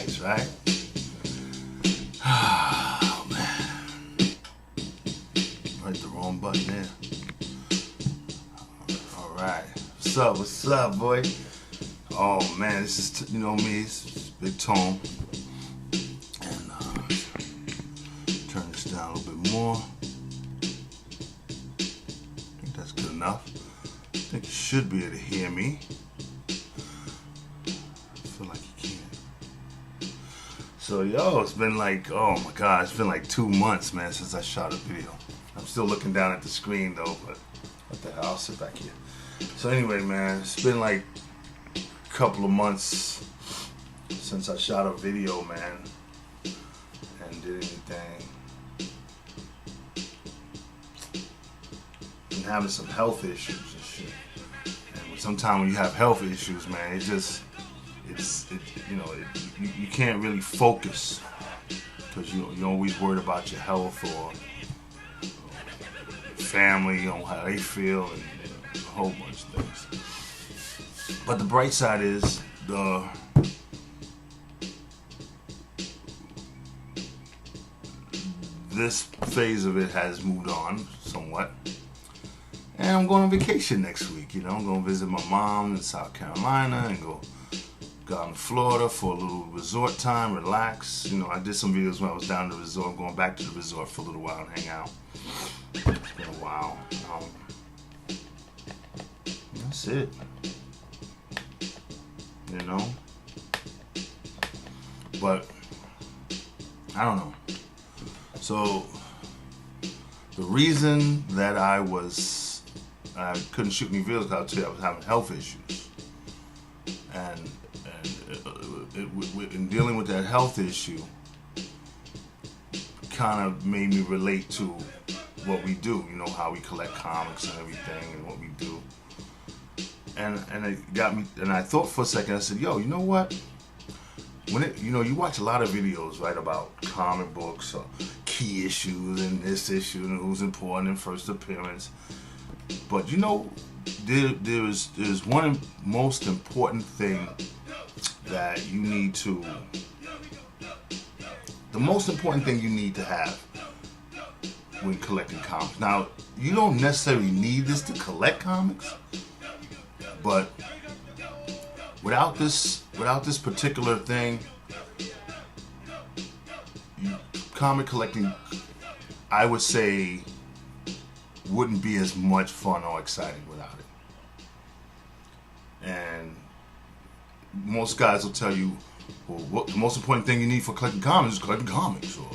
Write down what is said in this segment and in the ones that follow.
nice, right? Oh man, hit the wrong button there. All right, what's up, boy? Oh man, this is you know me, it's Big Tone, and turn this down a little bit more. I think that's good enough. I think you should be able to hear me. I feel like you can. So yo, it's been like, oh my god, it's been like 2 months, man, since I shot a video. I'm still looking down at the screen though, but what the hell, I'll sit back here. So anyway, man, it's been like a couple of months since I shot a video, man, and did anything. Been having some health issues and shit. And sometimes when you have health issues, man, you can't really focus because you're always worried about your health or family, how they feel, and a whole bunch of things. But the bright side is this phase of it has moved on somewhat. And I'm going on vacation next week. I'm going to visit my mom in South Carolina and go down to Florida for a little resort time, relax. I did some videos when I was down at the resort. I'm going back to the resort for a little while and hang out. It's been a while. That's it. But I don't know. So the reason that I couldn't shoot any videos, I'll tell you, I was having health issues, and in dealing with that health issue, kind of made me relate to what we do. How we collect comics and everything, and what we do. And it got me, and I thought for a second, I said, yo, you know what? When you watch a lot of videos, right, about comic books or key issues and this issue and who's important in first appearance. But there's one most important thing that you need to, the most important thing you need to have when collecting comics. Now, you don't necessarily need this to collect comics, but without this particular thing, comic collecting, I would say, wouldn't be as much fun or exciting without it. And most guys will tell you, well, what the most important thing you need for collecting comics is collecting comics, or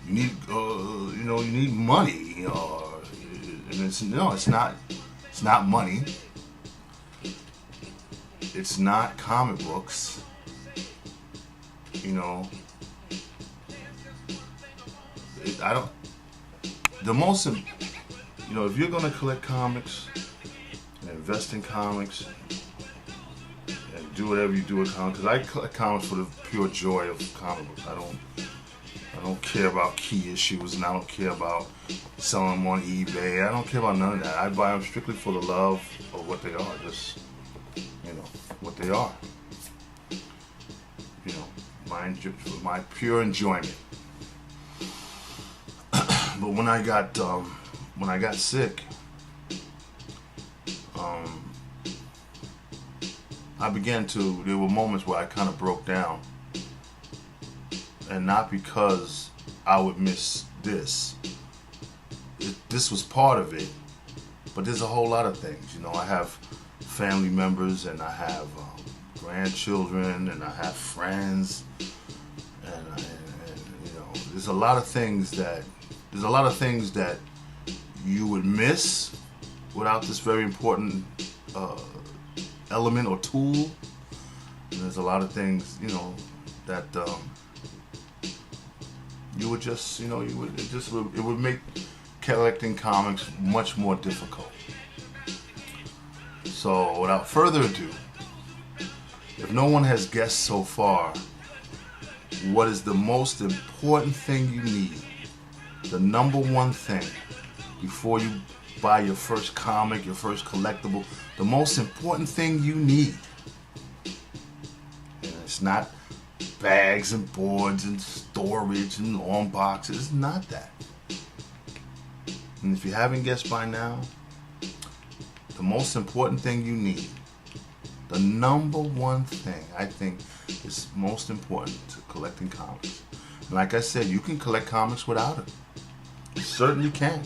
you need, you need money, and it's not money. It's not comic books, if you're gonna collect comics and invest in comics and do whatever you do with comics, because I collect comics for the pure joy of comic books. I don't care about key issues, and I don't care about selling them on eBay. I don't care about none of that. I buy them strictly for the love of what they are, just what they are. My pure enjoyment. But when I got sick, there were moments where I kind of broke down, and not because I would miss this. This was part of it, but there's a whole lot of things. I have family members, and I have grandchildren, and I have friends, and there's a lot of things that you would miss without this very important element or tool. And there's a lot of things that you would just it would make collecting comics much more difficult. So without further ado, if no one has guessed so far, what is the most important thing you need? The number one thing before you buy your first comic, your first collectible, the most important thing you need, and it's not bags and boards and storage and long boxes. It's not that. And if you haven't guessed by now, the most important thing you need, the number one thing I think is most important to collecting comics. And like I said, you can collect comics without it. You certainly can.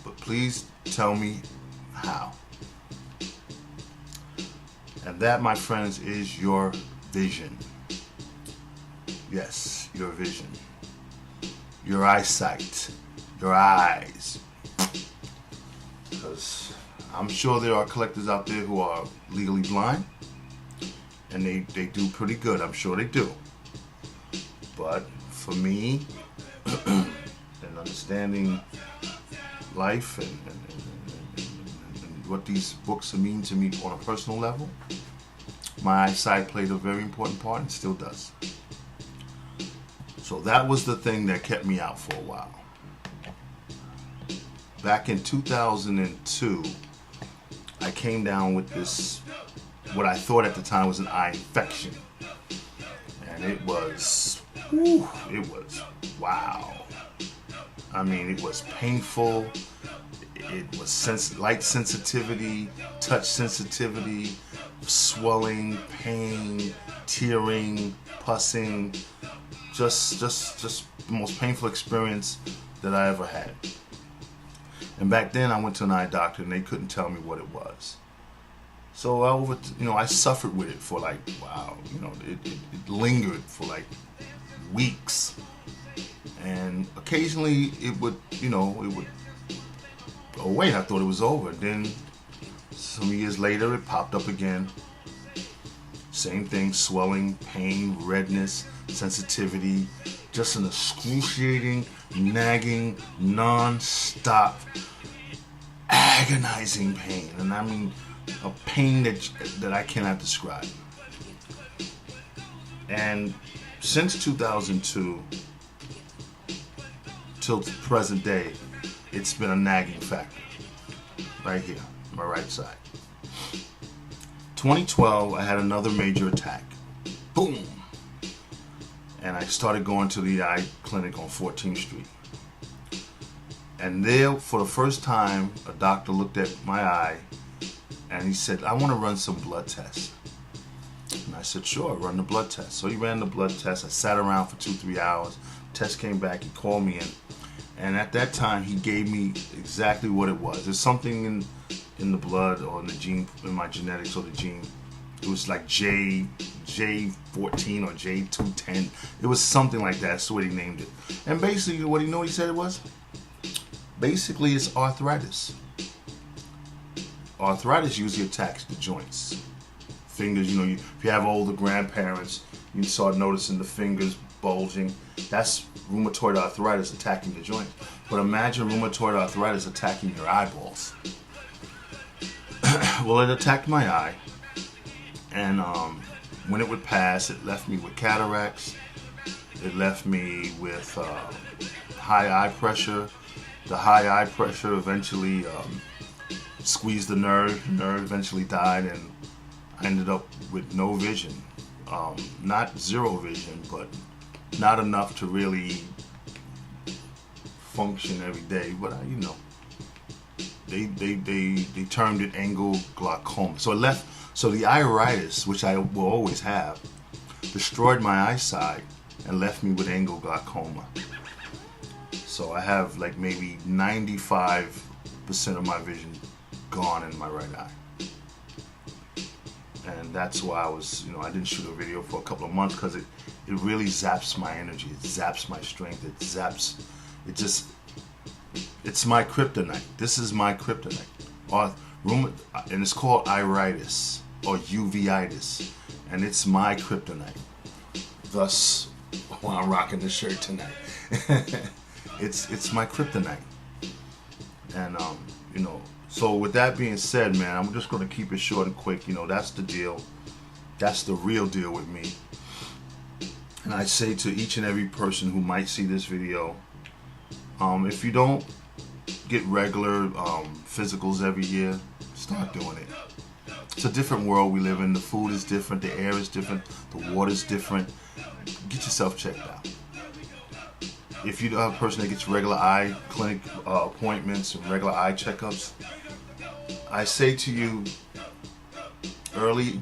But please tell me how. And that, my friends, is your vision. Yes, your vision. Your eyesight. Your eyes. Because I'm sure there are collectors out there who are legally blind. And they do pretty good. I'm sure they do. But for me, and understanding life and what these books mean to me on a personal level, my eyesight played a very important part and still does. So that was the thing that kept me out for a while. Back in 2002, I came down with this, what I thought at the time was an eye infection. And it was, wow. I mean, it was painful. It was light sensitivity, touch sensitivity, swelling, pain, tearing, pussing. Just the most painful experience that I ever had. And back then, I went to an eye doctor, and they couldn't tell me what it was. So I suffered with it for like, wow, it lingered for like weeks. And occasionally it would go away, and I thought it was over. Then some years later, it popped up again. Same thing, swelling, pain, redness, sensitivity, just an excruciating, nagging, non-stop, agonizing pain. And I mean, a pain that I cannot describe. And since 2002 till present day, it's been a nagging factor. Right here, my right side. 2012, I had another major attack. Boom! And I started going to the eye clinic on 14th Street. And there, for the first time, a doctor looked at my eye and he said, I want to run some blood tests. And I said, sure, run the blood test. So he ran the blood test. I sat around for 2-3 hours. Test came back. He called me in. And at that time, he gave me exactly what it was. There's something in the blood or in the gene, in my genetics or the gene. It was like J14 or J210. It was something like that. That's the way he named it. And basically, what he said it was? Basically, it's arthritis. Arthritis usually attacks the joints. Fingers, if you have older grandparents, you start noticing the fingers bulging. That's rheumatoid arthritis attacking the joint. But imagine rheumatoid arthritis attacking your eyeballs. Well, it attacked my eye. And when it would pass, it left me with cataracts. It left me with high eye pressure. The high eye pressure eventually squeezed the nerve. The nerve eventually died, and I ended up with no vision. Not zero vision, but not enough to really function every day. But they termed it angle glaucoma. So the iritis, which I will always have, destroyed my eyesight and left me with angle glaucoma. So I have like maybe 95% of my vision gone in my right eye. And that's why I didn't shoot a video for a couple of months, because it really zaps my energy. It zaps my strength. It's my kryptonite. This is my kryptonite. And it's called iritis or uveitis. And it's my kryptonite. Thus, why I'm rocking this shirt tonight. It's my kryptonite. And, so with that being said, man, I'm just going to keep it short and quick. That's the deal. That's the real deal with me. And I say to each and every person who might see this video, if you don't get regular physicals every year, start doing it. It's a different world we live in. The food is different, the air is different, the water is different. Get yourself checked out. If you're a person that gets regular eye clinic appointments and regular eye checkups, I say to you, early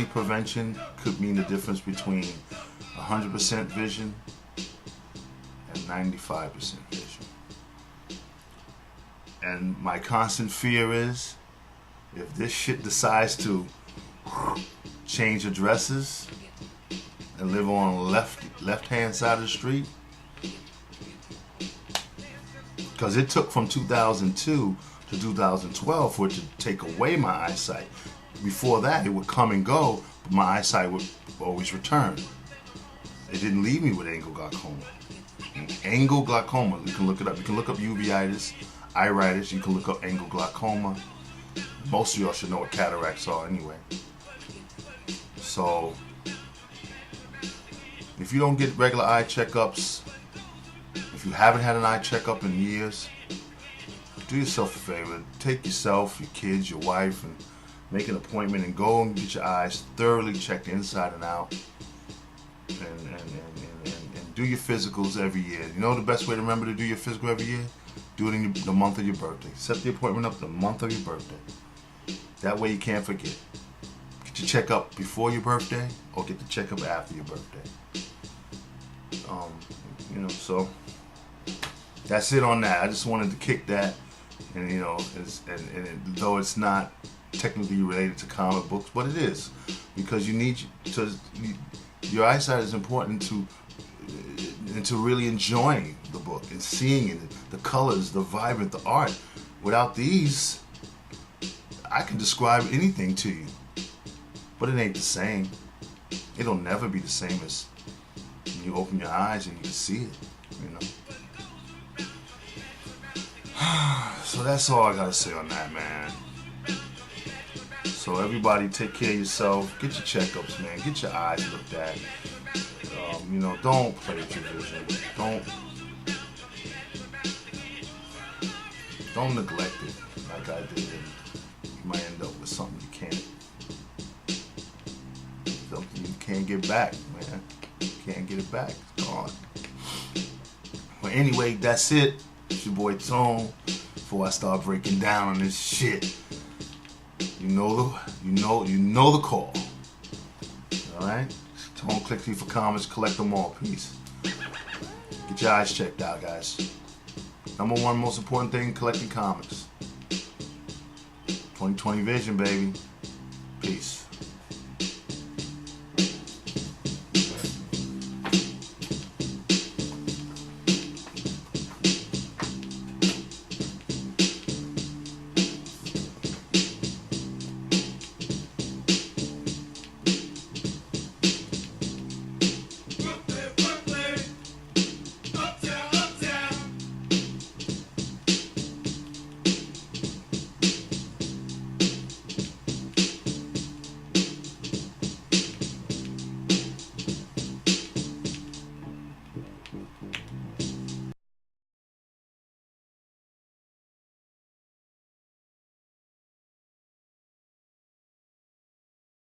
prevention could mean the difference between 100% vision and 95% vision. And my constant fear is, if this shit decides to change addresses and live on the left-hand side of the street, because it took from 2002 to 2012 for it to take away my eyesight. Before that, it would come and go, but my eyesight would always return. It didn't leave me with angle glaucoma. Angle glaucoma, you can look it up. You can look up uveitis, iritis, you can look up angle glaucoma. Most of y'all should know what cataracts are anyway. So, if you don't get regular eye checkups, if you haven't had an eye checkup in years, do yourself a favor. Take yourself, your kids, your wife, and make an appointment and go and get your eyes thoroughly checked inside and out. And do your physicals every year. You know the best way to remember to do your physical every year? Do it in the month of your birthday. Set the appointment up the month of your birthday. That way you can't forget. Get your checkup before your birthday or get the checkup after your birthday. So that's it on that. I just wanted to kick that, and though it's not technically related to comic books, but it is, because your eyesight is important to really enjoying the book and seeing it, the colors, the vibrant, the art. Without these, I can describe anything to you, but it ain't the same. It'll never be the same as when you open your eyes and you can see it, So that's all I gotta say on that, man. So everybody, take care of yourself. Get your checkups, man. Get your eyes looked at. Don't play with your vision. Don't neglect it like I did. You might end up with something you can't get back, man. You can't get it back. It's gone. But anyway, that's it. It's your boy Tone. Before I start breaking down on this shit, you know the call. All right. Tone, click for comments, collect them all. Peace. Get your eyes checked out, guys. Number one most important thing: collecting comics. 2020 vision, baby. Peace.